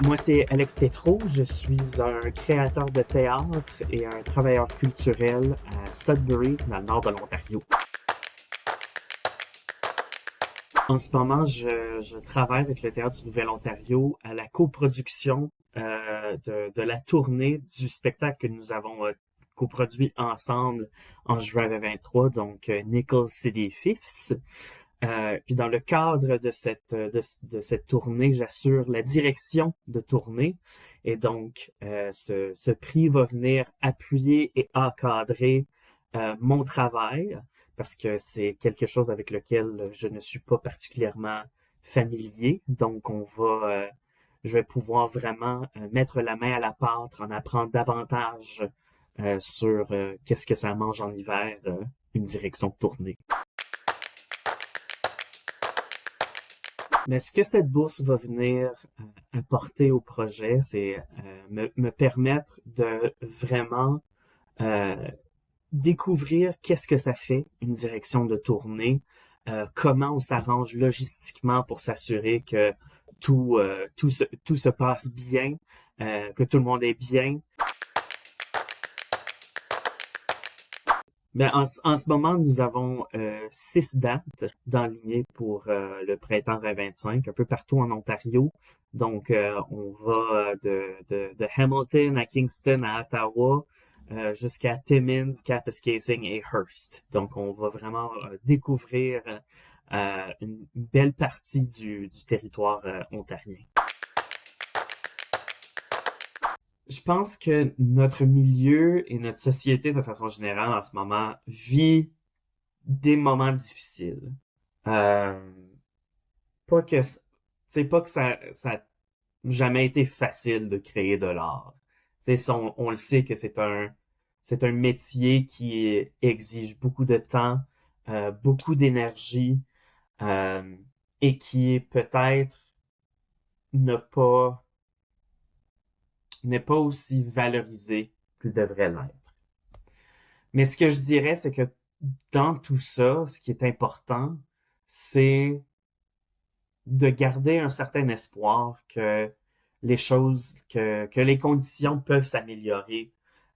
Moi, c'est Alex Tétrault. Je suis un créateur de théâtre et un travailleur culturel à Sudbury, dans le nord de l'Ontario. En ce moment, je travaille avec le Théâtre du Nouvel-Ontario à la coproduction de la tournée du spectacle que nous avons coproduit ensemble en juin 2023, donc Nickel City Fifths. Puis dans le cadre de cette tournée, j'assure la direction de tournée. Et donc, ce prix va venir appuyer et encadrer mon travail parce que c'est quelque chose avec lequel je ne suis pas particulièrement familier. Donc, je vais pouvoir vraiment mettre la main à la pâte, en apprendre davantage sur qu'est-ce que ça mange en hiver, une direction de tournée. Mais ce que cette bourse va venir apporter au projet, c'est me permettre de vraiment euh, découvrir qu'est-ce que ça fait, une direction de tournée, comment on s'arrange logistiquement pour s'assurer que tout se passe bien, que tout le monde est bien. Ben, en ce moment, nous avons 6 dates d'enlignées pour le printemps 2025, un peu partout en Ontario. Donc, on va de Hamilton à Kingston à Ottawa jusqu'à Timmins, Kapuskasing et Hearst. Donc, on va vraiment découvrir une belle partie du territoire ontarien. Je pense que notre milieu et notre société de façon générale en ce moment vit des moments difficiles. Euh, pas que c'est pas que ça a jamais été facile de créer de l'art. On le sait que c'est un métier qui exige beaucoup de temps, beaucoup d'énergie, euh, et qui est peut-être ne pas n'est pas aussi valorisé qu'il devrait l'être. Mais ce que je dirais, c'est que dans tout ça, ce qui est important, c'est de garder un certain espoir que que les conditions peuvent s'améliorer,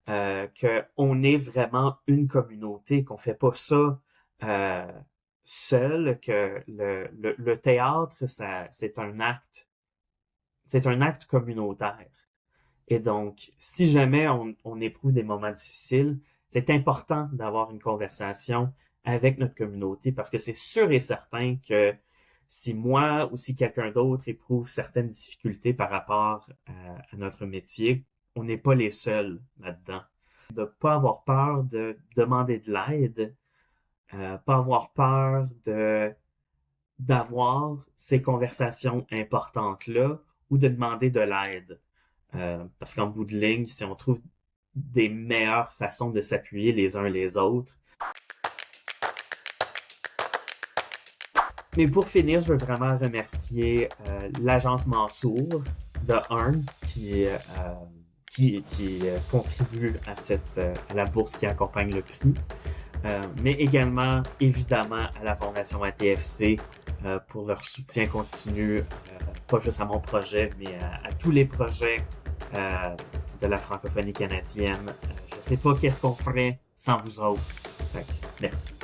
qu'on est vraiment une communauté, qu'on fait pas ça seul, que le théâtre, c'est un acte communautaire. Et donc, si jamais on éprouve des moments difficiles, c'est important d'avoir une conversation avec notre communauté parce que c'est sûr et certain que si moi ou si quelqu'un d'autre éprouve certaines difficultés par rapport à notre métier, on n'est pas les seuls là-dedans. De pas avoir peur de demander de l'aide, pas avoir peur d'avoir ces conversations importantes-là ou de demander de l'aide. Parce qu'en bout de ligne, si on trouve des meilleures façons de s'appuyer les uns les autres. Mais pour finir, je veux vraiment remercier l'agence Mansour de Arn qui contribue à la bourse qui accompagne le prix. Mais également, évidemment, à la Fondation ATFC pour leur soutien continu, pas juste à mon projet, mais à tous les projets de la francophonie canadienne. Je sais pas qu'est-ce qu'on ferait sans vous autres. Fait que, merci.